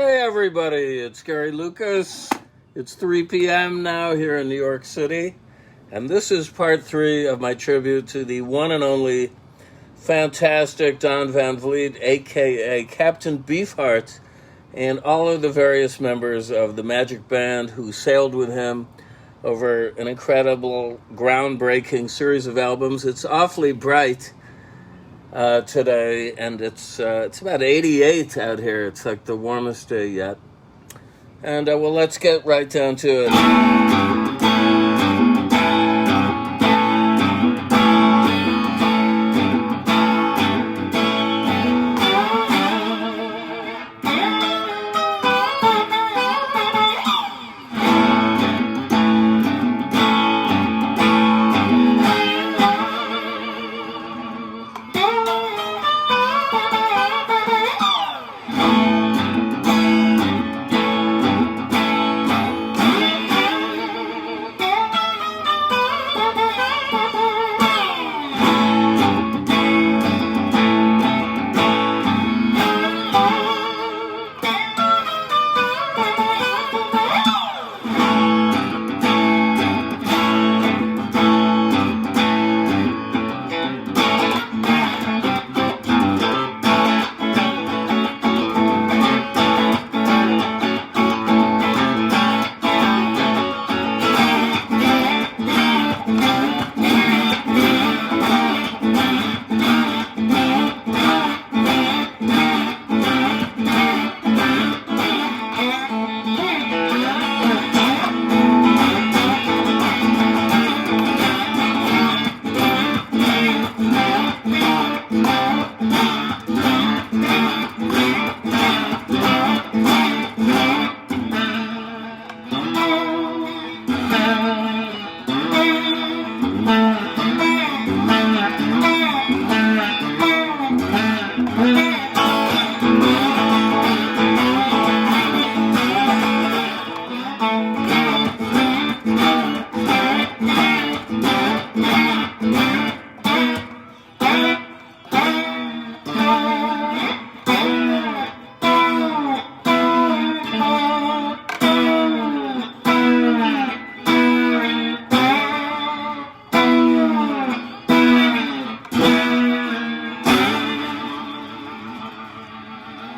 Hey everybody, it's Gary Lucas. It's 3 p.m. now here in New York City, and this is part 3 of my tribute to the one and only fantastic Don Van Vliet, aka Captain Beefheart, and all of the various members of the Magic Band who sailed with him over an incredible, groundbreaking series of albums. It's awfully bright today, and it's about 88 out here. It's like the warmest day yet. And well, let's get right down to it.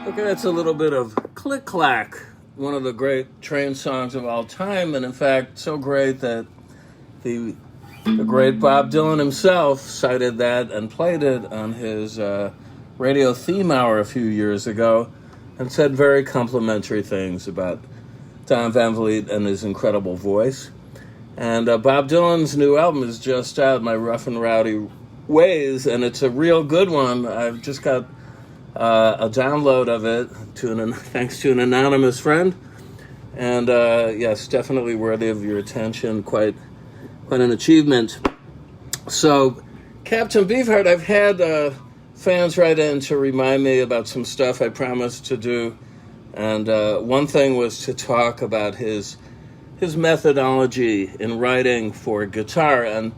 Okay, that's a little bit of Clack, one of the great train songs of all time, and in fact, so great that the great Bob Dylan himself cited that and played it on his radio theme hour a few years ago, and said very complimentary things about Don Van Vliet and his incredible voice. And Bob Dylan's new album is just out, My Rough and Rowdy Ways, and it's a real good one. I've just got a download of it thanks to an anonymous friend, and yes, definitely worthy of your attention. Quite an achievement. So, Captain Beefheart, I've had fans write in to remind me about some stuff I promised to do, and one thing was to talk about his methodology in writing for guitar. And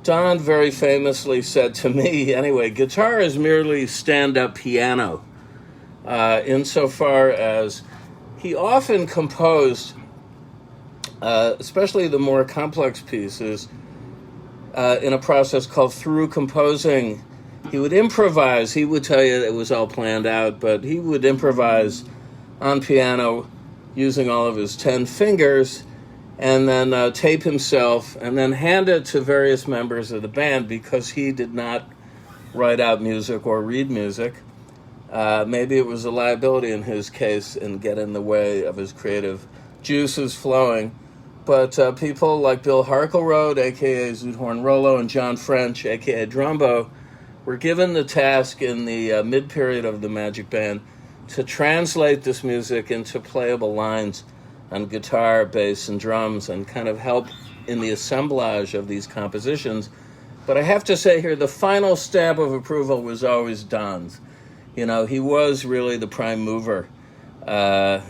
Don very famously said to me, anyway, guitar is merely stand-up piano, insofar as he often composed, especially the more complex pieces, in a process called through composing. He would improvise. He would tell you it was all planned out, but he would improvise on piano using all of his 10 fingers, and then tape himself, and then hand it to various members of the band, because he did not write out music or read music. Maybe it was a liability in his case and get in the way of his creative juices flowing. But people like Bill Harkleroad, a.k.a. Zoot Rollo, and John French, a.k.a. Drumbo, were given the task in the mid-period of the Magic Band to translate this music into playable lines on guitar, bass, and drums, and kind of help in the assemblage of these compositions. But I have to say here, the final stamp of approval was always Don's. You know, he was really the prime mover. But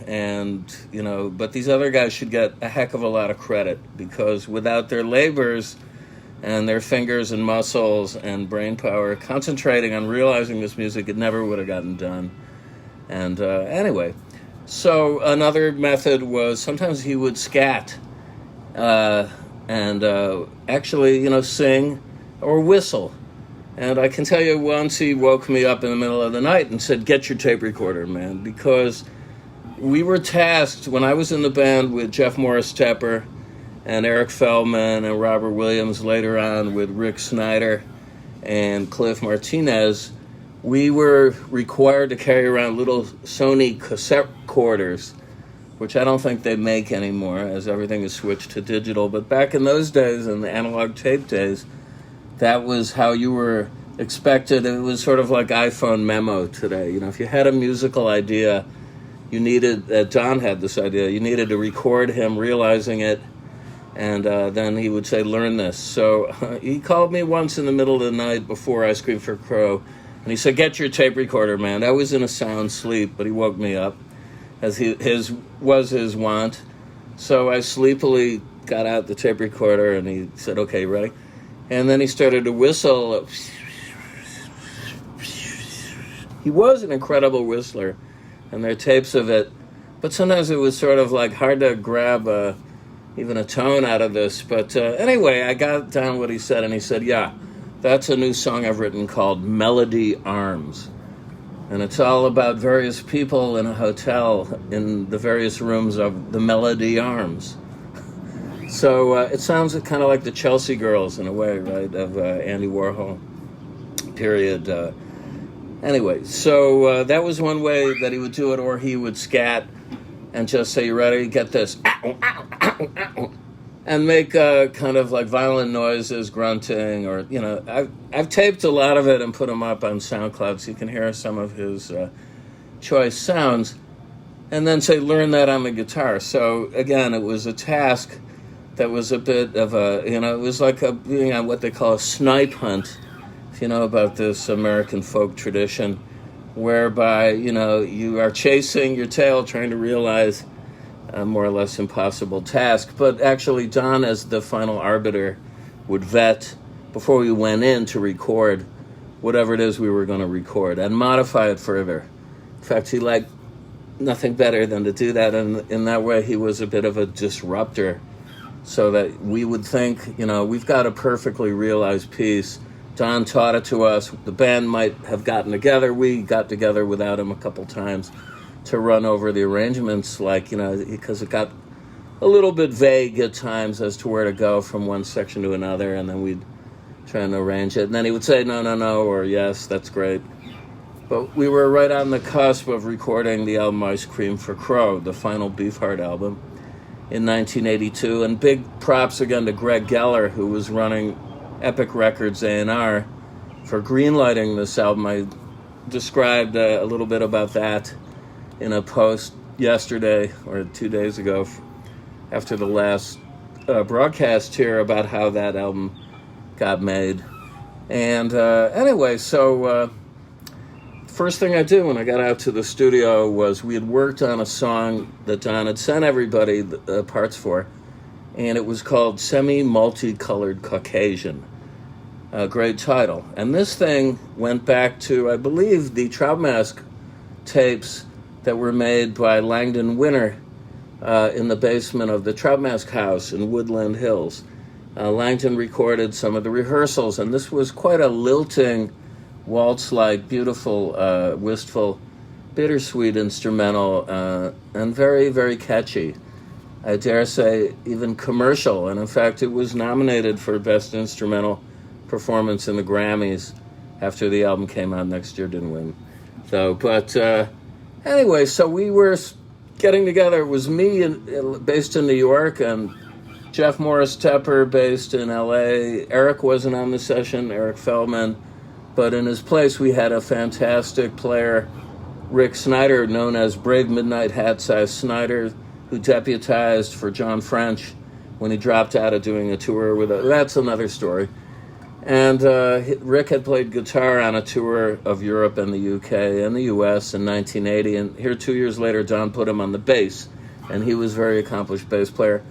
these other guys should get a heck of a lot of credit, because without their labors and their fingers and muscles and brain power concentrating on realizing this music, it never would have gotten done. And anyway, So another method was sometimes he would scat and actually, sing or whistle. And I can tell you once he woke me up in the middle of the night and said, "Get your tape recorder, man," because we were tasked when I was in the band with Jeff Morris Tepper and Eric Feldman and Robert Williams, later on with Rick Snyder and Cliff Martinez. We were required to carry around little Sony cassette recorders, which I don't think they make anymore as everything is switched to digital. But back in those days, in the analog tape days, that was how you were expected. It was sort of like iPhone memo today. If you had a musical idea, you needed, Don had this idea, you needed to record him realizing it, and then he would say, "Learn this." So he called me once in the middle of the night before Ice Cream for Crow, and he said, "Get your tape recorder, man." I was in a sound sleep, but he woke me up, as his wont. So I sleepily got out the tape recorder, and he said, "Okay, you ready?" And then he started to whistle. He was an incredible whistler, and there are tapes of it. But sometimes it was sort of like hard to grab even a tone out of this. But anyway, I got down what he said, and he said, "Yeah, that's a new song I've written called Melody Arms. And it's all about various people in a hotel in the various rooms of the Melody Arms." So it sounds kind of like the Chelsea Girls in a way, right, of Andy Warhol period. Anyway, so that was one way that he would do it, or he would scat and just say, "You ready? Get this." Ow, ow, ow, ow, and make kind of like violent noises, grunting, or, I've taped a lot of it and put them up on SoundCloud so you can hear some of his choice sounds, and then say, "Learn that on the guitar." So again, it was a task that was a bit of it was like being on what they call a snipe hunt, if you know about this American folk tradition, whereby, you are chasing your tail, trying to realize a more or less impossible task. But actually, Don, as the final arbiter, would vet, before we went in to record, whatever it is we were going to record, and modify it further. In fact, he liked nothing better than to do that, and in that way, he was a bit of a disruptor, so that we would think, we've got a perfectly realized piece. Don taught it to us. The band might have gotten together. We got together without him a couple times to run over the arrangements, because it got a little bit vague at times as to where to go from one section to another, and then we'd try and arrange it. And then he would say, "No, or yes, that's great." But we were right on the cusp of recording the album Ice Cream for Crow, the final Beefheart album, in 1982. And big props again to Greg Geller, who was running Epic Records A&R, for greenlighting this album. I described a little bit about that in a post yesterday or 2 days ago after the last broadcast here about how that album got made. And anyway, so first thing I did when I got out to the studio was we had worked on a song that Don had sent everybody the parts for, and it was called Semi-Multicolored Caucasian. A great title. And this thing went back to, I believe, the Trout Mask tapes that were made by Langdon Winter in the basement of the Trout Mask house in Woodland Hills. Langdon recorded some of the rehearsals, and this was quite a lilting, waltz-like, beautiful, wistful, bittersweet instrumental, and very, very catchy. I dare say even commercial, and in fact it was nominated for Best Instrumental Performance in the Grammys after the album came out next year. Didn't win, though. But anyway, so we were getting together. It was me, based in New York, and Jeff Morris Tepper, based in L.A. Eric wasn't on the session, Eric Feldman, but in his place we had a fantastic player, Rick Snyder, known as Brave Midnight Hat-Size Snyder, who deputized for John French when he dropped out of doing a tour with us. That's another story. And Rick had played guitar on a tour of Europe and the UK and the US in 1980, and here 2 years later, Don put him on the bass, and he was a very accomplished bass player.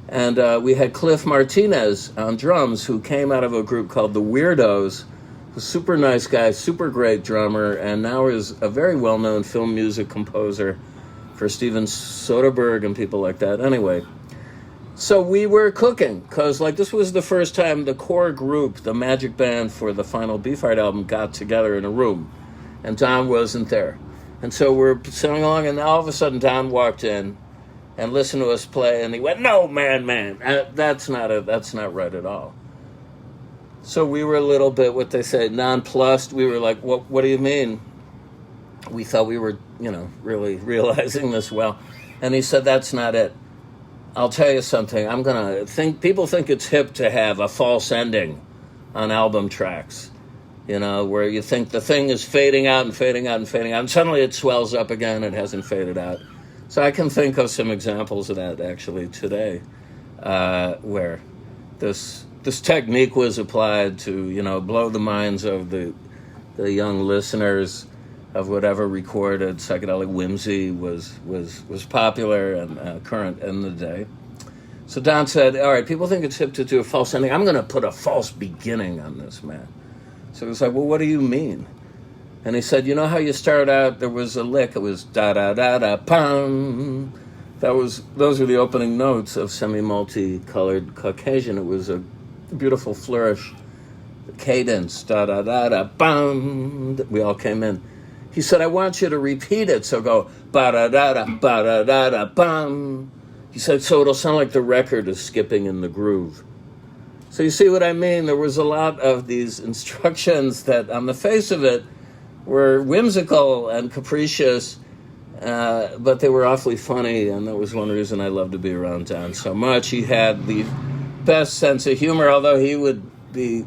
And we had Cliff Martinez on drums, who came out of a group called the Weirdos, a super nice guy, super great drummer, and now is a very well-known film music composer for Steven Soderbergh and people like that. Anyway, so we were cooking, because like this was the first time the core group, the magic band for the final Beefheart album, got together in a room, and Don wasn't there. And so we're sitting along, and all of a sudden Don walked in and listened to us play, and he went, "No, man, that's not right at all." So we were a little bit, what they say, nonplussed. We were like, what do you mean? We thought we were, really realizing this well. And he said, "That's not it. I'll tell you something. People think it's hip to have a false ending on album tracks, where you think the thing is fading out and fading out and fading out, and suddenly it swells up again. It hasn't faded out." So I can think of some examples of that actually today, where this technique was applied to, blow the minds of the young listeners of whatever recorded psychedelic whimsy was popular and current in the day. So Don said, "All right, people think it's hip to do a false ending. I'm going to put a false beginning on this, man." So it was like, "Well, what do you mean?" And he said, "You know how you start out, there was a lick, it was da-da-da-da-pam. Those were the opening notes of Semi-Multicolored Caucasian. It was a beautiful flourish, cadence, da-da-da-da-bam. We all came in. He said, "I want you to repeat it, so go ba-da-da-da, ba-da-da-da-bam." He said, "So it'll sound like the record is skipping in the groove." So you see what I mean? There was a lot of these instructions that, on the face of it, were whimsical and capricious, but they were awfully funny, and that was one reason I loved to be around Don so much. He had the best sense of humor, although he would be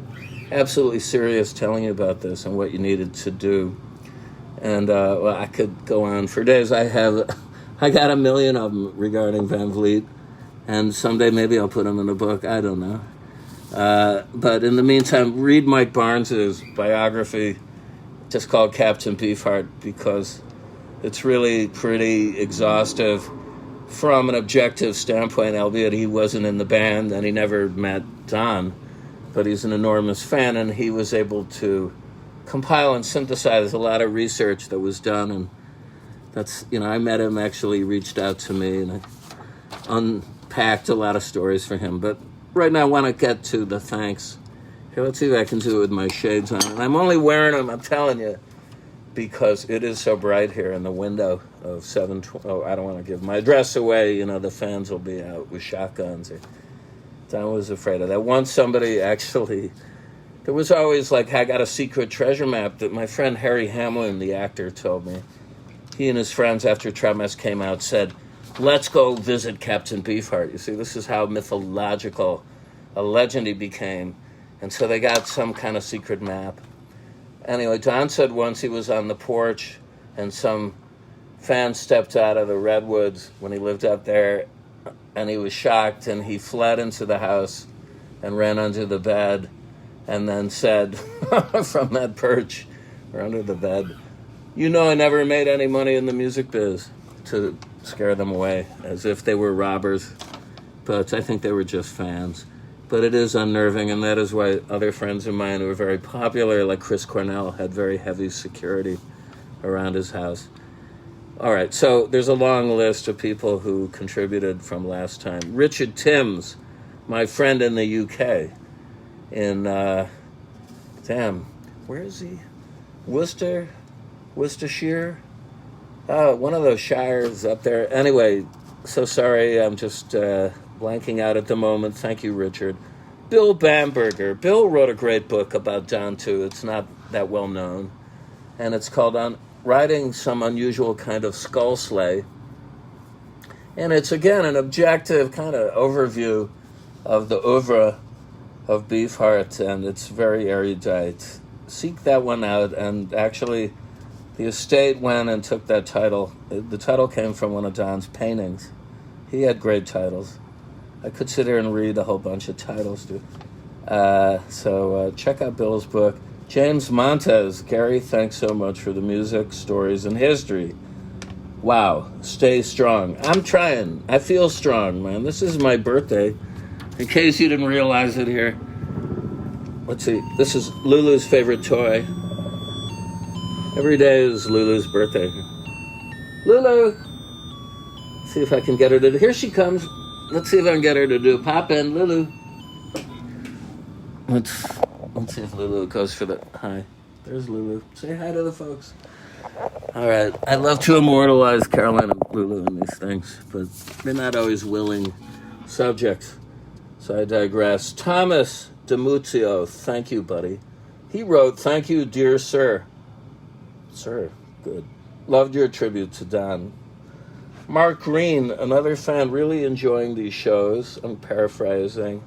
absolutely serious telling you about this and what you needed to do. And I could go on for days. I got a million of them regarding Van Vliet, and someday maybe I'll put them in a book. I don't know. But in the meantime, read Mike Barnes's biography, just called Captain Beefheart, because it's really pretty exhaustive from an objective standpoint, albeit he wasn't in the band and he never met Don, but he's an enormous fan, and he was able to compile and synthesize a lot of research that was done. And that's, I met him, actually reached out to me, and I unpacked a lot of stories for him. But right now I want to get to the thanks. Here, let's see if I can do it with my shades on. And I'm only wearing them, I'm telling you, because it is so bright here in the window of 720. Oh, I don't want to give my address away. The fans will be out with shotguns. I was afraid of that. Once somebody actually, there was always like, I got a secret treasure map that my friend Harry Hamlin, the actor, told me. He and his friends, after Trout Mask came out, said, "Let's go visit Captain Beefheart." You see, this is how mythological a legend he became. And so they got some kind of secret map. Anyway, Don said once he was on the porch and some fan stepped out of the redwoods when he lived up there, and he was shocked, and he fled into the house and ran under the bed, and then said from that perch or under the bed, "I never made any money in the music biz," to scare them away, as if they were robbers. But I think they were just fans. But it is unnerving, and that is why other friends of mine who were very popular, like Chris Cornell, had very heavy security around his house. All right, so there's a long list of people who contributed from last time. Richard Timms, my friend in the UK, in, where is he? Worcestershire? One of those shires up there. Anyway, so sorry, I'm just blanking out at the moment. Thank you, Richard. Bill Bamberger. Bill wrote a great book about Don, too. It's not that well known. And it's called On Riding Some Unusual Kind of Skull Sleigh. And it's, again, an objective kind of overview of the oeuvre of Beefheart, and it's very erudite. Seek that one out, and actually the estate went and took that title. The title came from one of Don's paintings. He had great titles. I could sit here and read a whole bunch of titles, dude. So check out Bill's book. James Montez. Gary, thanks so much for the music, stories, and history. Wow. Stay strong. I'm trying. I feel strong, man. This is my birthday. In case you didn't realize it here. Let's see. This is Lulu's favorite toy. Every day is Lulu's birthday. Lulu! see if I can get her to do. Here she comes. Let's see if I can get her to do. Pop in, Lulu. Let's see if Lulu goes for the hi. There's Lulu. Say hi to the folks. All right. I love to immortalize Caroline and Lulu in these things, but they're not always willing subjects. So I digress. Thomas DeMuzio, thank you, buddy. He wrote, "Thank you, dear sir." Sir, good. Loved your tribute to Don. Mark Green, another fan, really enjoying these shows. I'm paraphrasing.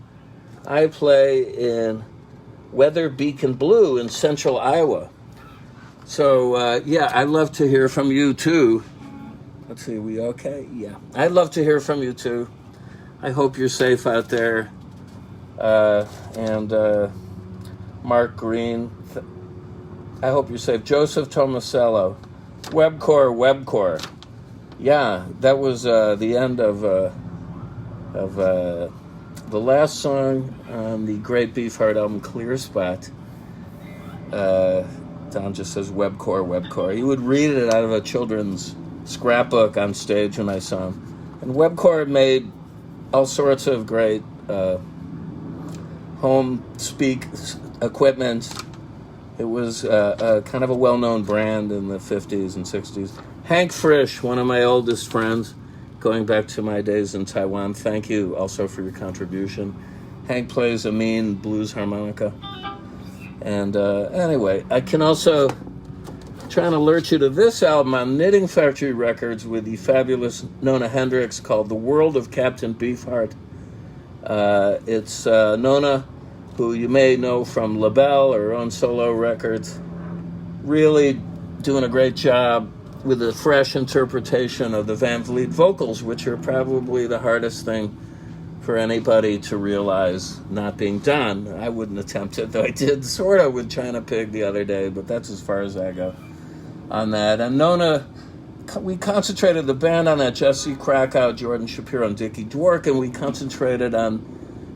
I play in Weather Beacon Blue in central Iowa. So, yeah, I'd love to hear from you, too. Let's see, we okay? Yeah. I'd love to hear from you, too. I hope you're safe out there. Mark Green, I hope you're safe. Joseph Tomasello, Webcore. Yeah, that was the end of the last song on the great Beefheart album, Clear Spot. Don just says Webcore. He would read it out of a children's scrapbook on stage when I saw him. And Webcore made all sorts of great home speak equipment. It was kind of a well-known brand in the 50s and 60s. Hank Frisch, one of my oldest friends, going back to my days in Taiwan. Thank you also for your contribution. Hank plays a mean blues harmonica. And anyway, I can also try and alert you to this album on Knitting Factory Records with the fabulous Nona Hendrix called The World of Captain Beefheart. It's Nona, who you may know from LaBelle or her own solo records, really doing a great job with a fresh interpretation of the Van Vliet vocals, which are probably the hardest thing for anybody to realize not being done. I wouldn't attempt it, though I did sort of with China Pig the other day, but that's as far as I go on that. And Nona, we concentrated the band on that, Jesse Krakow, Jordan Shapiro, and Dickie Dwork, and we concentrated on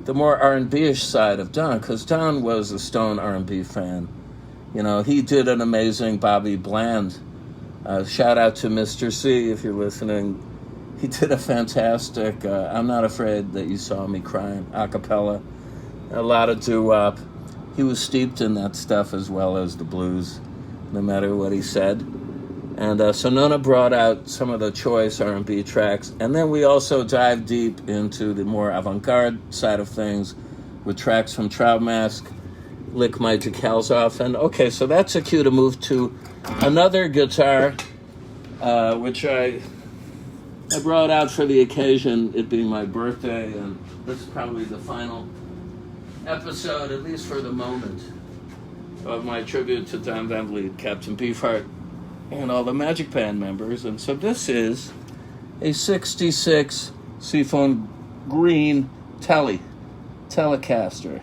the more R&B-ish side of Don, because Don was a Stone R&B fan. You know, he did an amazing Bobby Bland. Shout out to Mr. C, if you're listening. He did a fantastic I'm Not Afraid That You Saw Me Crying, a cappella. A lot of doo-wop. He was steeped in that stuff as well as the blues, no matter what he said. And so Nona brought out some of the choice R&B tracks. And then we also dived deep into the more avant-garde side of things with tracks from Trout Mask, Lick My Decals Off. And okay, so that's a cue to move to another guitar, which I brought out for the occasion, it being my birthday. And this is probably the final episode, at least for the moment, of my tribute to Don Van Vliet, Captain Beefheart, and all the Magic Band members. And so this is a 66 Seaphone Green Telecaster,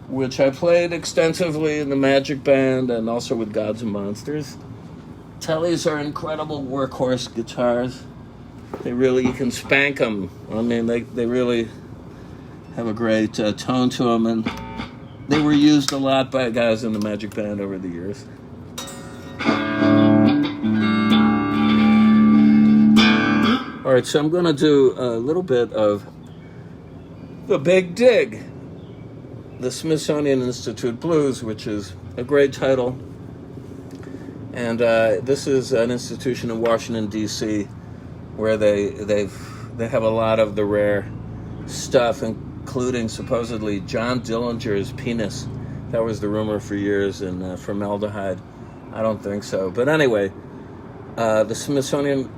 which I played extensively in the Magic Band and also with Gods and Monsters. Tellies are incredible workhorse guitars. They really, you can spank them. I mean, they really have a great tone to them, and they were used a lot by guys in the Magic Band over the years. All right, so I'm going to do a little bit of The Big Dig, the Smithsonian Institute Blues, which is a great title. And this is an institution in Washington, D.C., where they have a lot of the rare stuff, including supposedly John Dillinger's penis. That was the rumor for years in formaldehyde. I don't think so. But anyway, the Smithsonian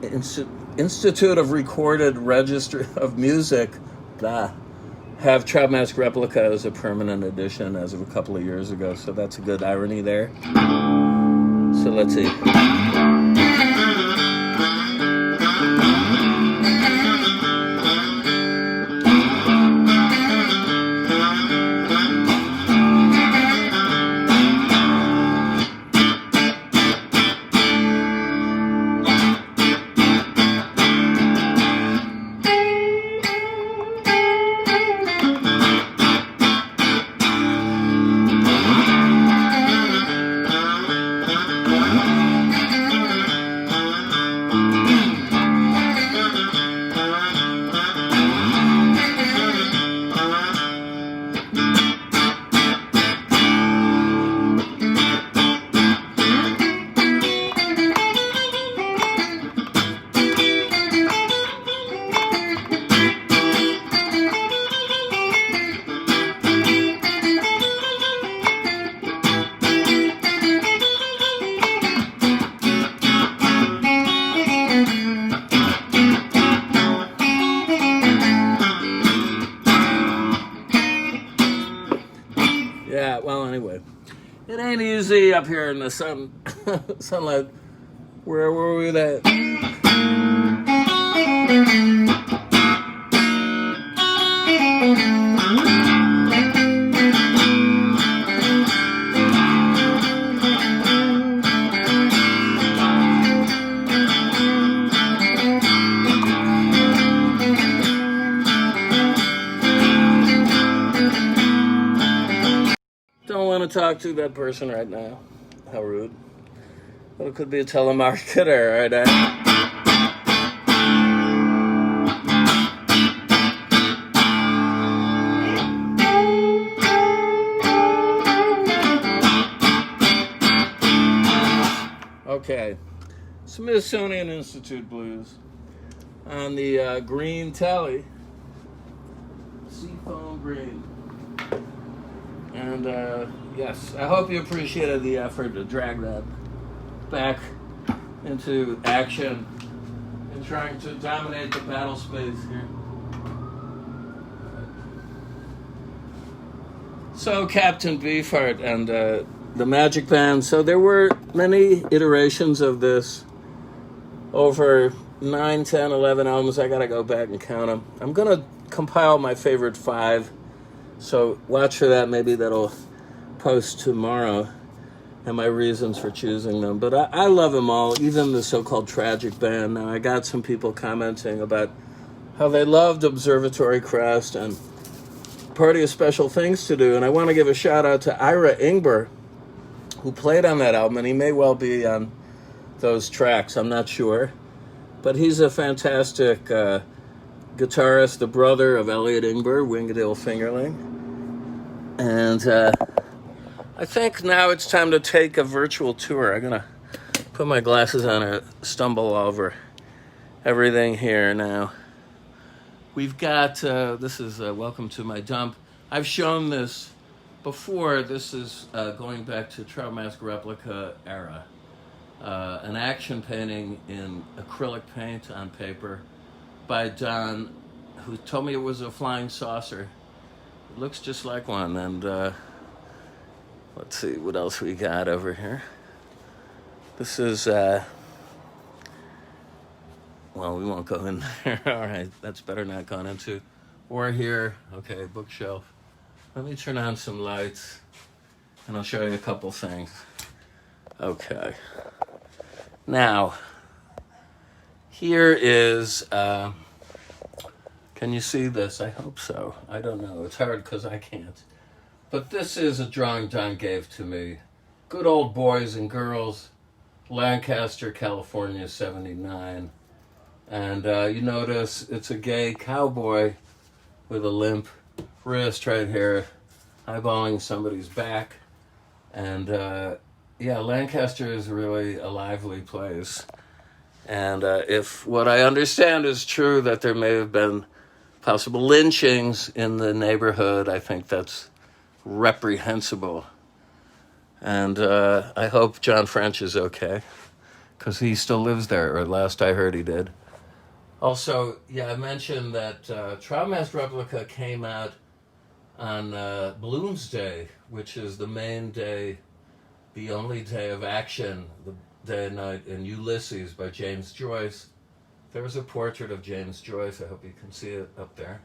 Institute of Recorded Registry of Music have Trout Mask Replica as a permanent edition as of a couple of years ago. So that's a good irony there. So let's see. It ain't easy up here in the sunlight. Where were we at? Don't want to talk to that person right now. How rude. Well, it could be a telemarketer right now. Okay, Smithsonian Institute Blues on the green telly, seafoam green. And yes, I hope you appreciated the effort to drag that back into action and trying to dominate the battle space here. So Captain Beefheart and the Magic Band. So there were many iterations of this over 9, 10, 11 albums. I gotta go back and count them. I'm gonna compile my favorite 5. So watch for that. Maybe that'll post tomorrow and my reasons for choosing them. But I love them all, even the so-called Tragic Band. Now, I got some people commenting about how they loved Observatory Crest and Party of Special Things to Do. And I want to give a shout out to Ira Ingber, who played on that album. And he may well be on those tracks. I'm not sure. But he's a fantastic guitarist, the brother of Elliot Ingber, Wingdale Fingerling. And I think now it's time to take a virtual tour. I'm going to put my glasses on and stumble over everything here now. We've got, this is Welcome to My Dump. I've shown this before. This is going back to Trout Mask Replica era. An action painting in acrylic paint on paper by Don, who told me it was a flying saucer. It looks just like one. And let's see what else we got over here. This is, well, we won't go in there. All right, that's better not gone into. Or here, okay, bookshelf. Let me turn on some lights and I'll show you a couple things. Okay. Now, here is, can you see this? I hope so. I don't know. It's hard because I can't. But this is a drawing Don gave to me. Good old boys and girls, Lancaster, California, 79. And you notice it's a gay cowboy with a limp wrist right here, eyeballing somebody's back. And yeah, Lancaster is really a lively place. And if what I understand is true, that there may have been possible lynchings in the neighborhood, I think that's reprehensible. And I hope John French is okay, because he still lives there, or last I heard he did. Also, yeah, I mentioned that Trout Mask Replica came out on Bloomsday, which is the main day, the only day of action, the day and night in Ulysses by James Joyce. There's a portrait of James Joyce, I hope you can see it up there,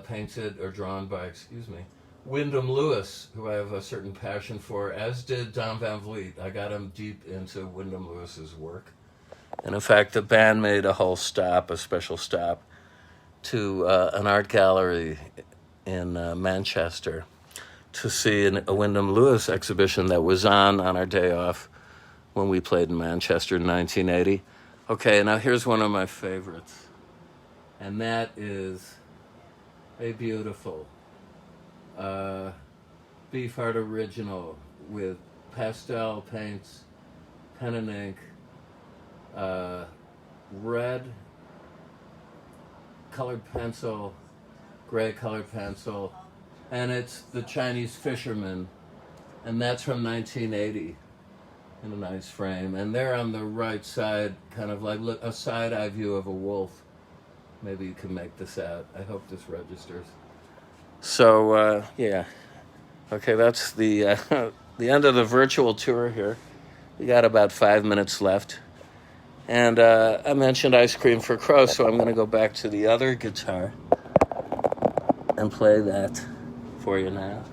painted or drawn by, Wyndham Lewis, who I have a certain passion for, as did Don Van Vliet. I got him deep into Wyndham Lewis's work. And in fact, the band made a whole stop, a special stop, to an art gallery in Manchester to see a Wyndham Lewis exhibition that was on our day off when we played in Manchester in 1980. Okay, now here's one of my favorites. And that is a beautiful Beefheart original with pastel paints, pen and ink, red colored pencil, gray colored pencil, and it's the Chinese Fisherman, and that's from 1980 in a nice frame. And there on the right side, kind of like a side-eye view of a wolf. Maybe you can make this out. I hope this registers. So, yeah. Okay, that's the the end of the virtual tour here. We got about 5 minutes left. And I mentioned Ice Cream for Crow, so I'm going to go back to the other guitar and play that for you now.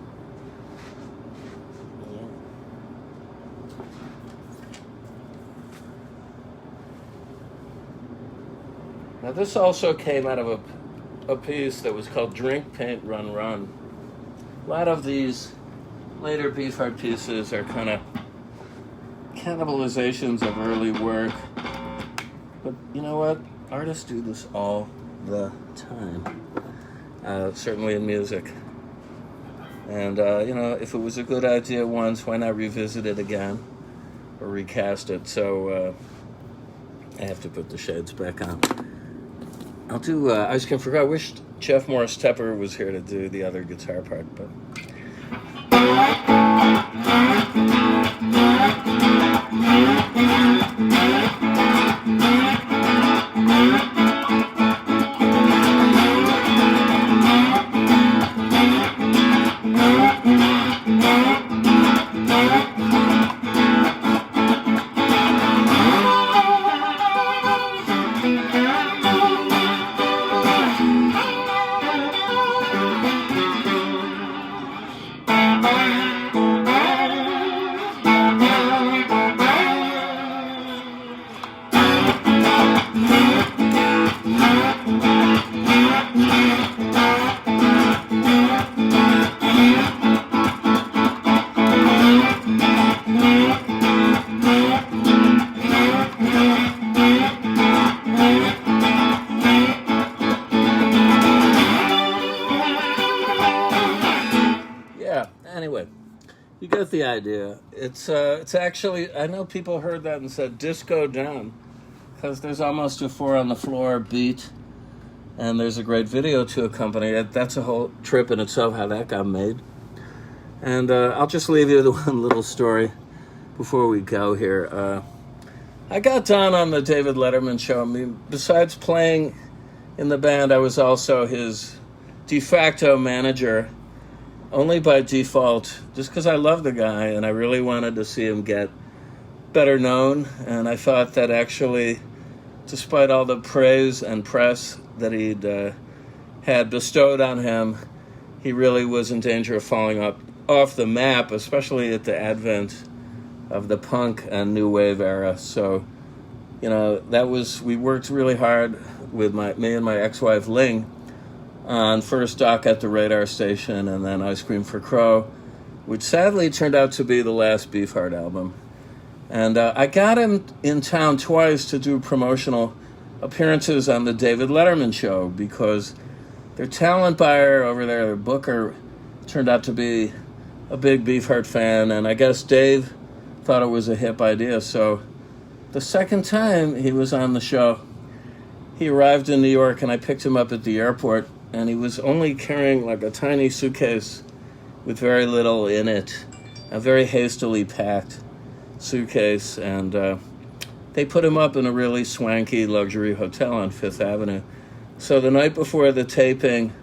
Now this also came out of a piece that was called Drink, Paint, Run, Run. A lot of these later Beefheart pieces are kind of cannibalizations of early work. But you know what? Artists do this all the time, certainly in music. And, if it was a good idea once, why not revisit it again or recast it? So I have to put the shades back on. I'll do Ice Cream for God. I wish Jeff Morris Tepper was here to do the other guitar part, but... Anyway, you get the idea. It's actually, I know people heard that and said Disko Down, because there's almost a 4 on the floor beat, and there's a great video to accompany it. That's a whole trip in itself, how that got made. And I'll just leave you with one little story before we go here. I got down on the David Letterman show. I mean, besides playing in the band, I was also his de facto manager, only by default, just because I love the guy and I really wanted to see him get better known. And I thought that actually, despite all the praise and press that he'd had bestowed on him, he really was in danger of falling off the map, especially at the advent of the punk and new wave era. So, we worked really hard with me and my ex-wife Ling on first Doc at the Radar Station and then Ice Cream for Crow, which sadly turned out to be the last Beefheart album. And I got him in town twice to do promotional appearances on the David Letterman show because their talent buyer over there, their booker, turned out to be a big Beefheart fan, and I guess Dave thought it was a hip idea. So the second time he was on the show, he arrived in New York and I picked him up at the airport, and he was only carrying like a tiny suitcase with very little in it, a very hastily packed suitcase, and they put him up in a really swanky luxury hotel on Fifth Avenue. So the night before the taping,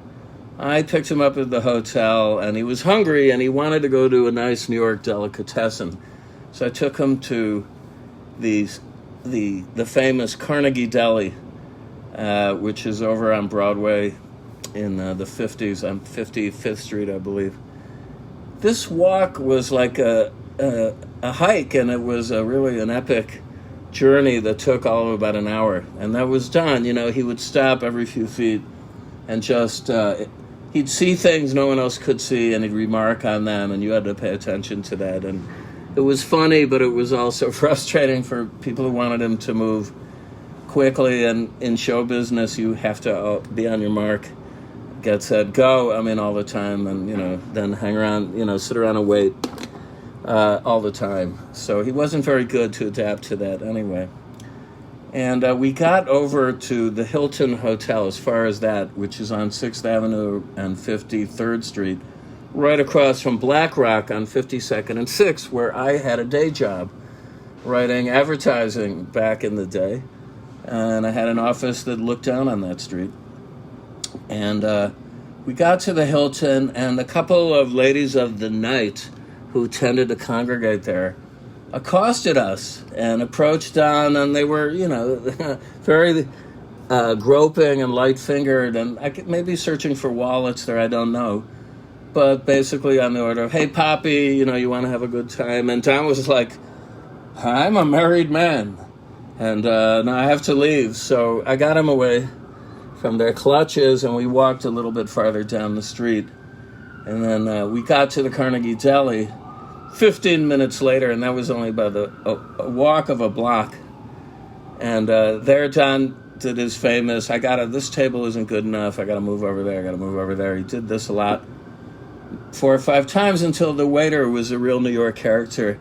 I picked him up at the hotel, and he was hungry and he wanted to go to a nice New York delicatessen. So I took him to the famous Carnegie Deli, which is over on Broadway in the 50s, on 55th Street, I believe. This walk was like a hike, and it was really an epic journey that took all of about an hour. And that was done. He would stop every few feet and just, he'd see things no one else could see, and he'd remark on them, and you had to pay attention to that. And it was funny, but it was also frustrating for people who wanted him to move quickly. And in show business, you have to be on your mark, get set, go, all the time, and, then hang around, sit around and wait all the time. So he wasn't very good to adapt to that anyway. And we got over to the Hilton Hotel, as far as that, which is on 6th Avenue and 53rd Street, right across from Black Rock on 52nd and 6th, where I had a day job writing advertising back in the day. And I had an office that looked down on that street. And we got to the Hilton, and a couple of ladies of the night who tended to congregate there accosted us and approached Don, and they were, very groping and light-fingered, and maybe searching for wallets there, I don't know. But basically on the order of, hey, Poppy, you want to have a good time? And Don was like, I'm a married man, and now I have to leave. So I got him away from their clutches, and we walked a little bit farther down the street. And then we got to the Carnegie Deli 15 minutes later, and that was only about a walk of a block. And there Don did his famous, this table isn't good enough, I got to move over there. He did this a lot, 4 or 5 times, until the waiter was a real New York character.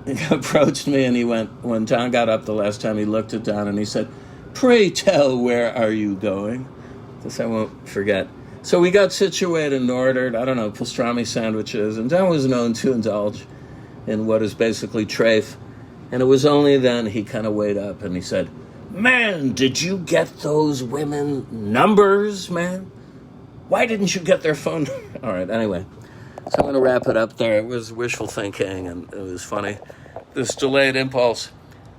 He approached me, and he went, when Don got up the last time, he looked at Don and he said, pray tell, where are you going? This I won't forget. So we got situated and ordered, pastrami sandwiches, and Don was known to indulge in what is basically trafe. And it was only then he kind of weighed up and he said, man, did you get those women numbers, man? Why didn't you get their phone? All right, anyway. So I'm going to wrap it up there. It was wishful thinking, and it was funny, this delayed impulse.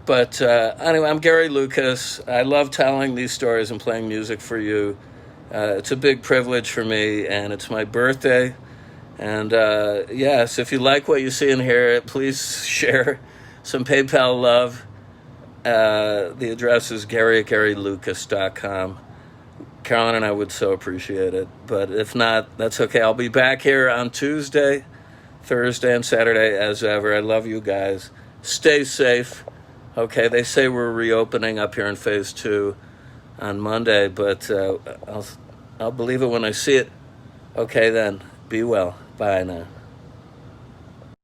But anyway, I'm Gary Lucas. I love telling these stories and playing music for you. It's a big privilege for me, and it's my birthday. And yes, if you like what you see and hear, please share some PayPal love. The address is gary@garylucas.com. Carolyn and I would so appreciate it. But if not, that's okay. I'll be back here on Tuesday, Thursday, and Saturday as ever. I love you guys. Stay safe. Okay, they say we're reopening up here in Phase 2 on Monday, but I'll believe it when I see it. Okay, then. Be well. Bye now.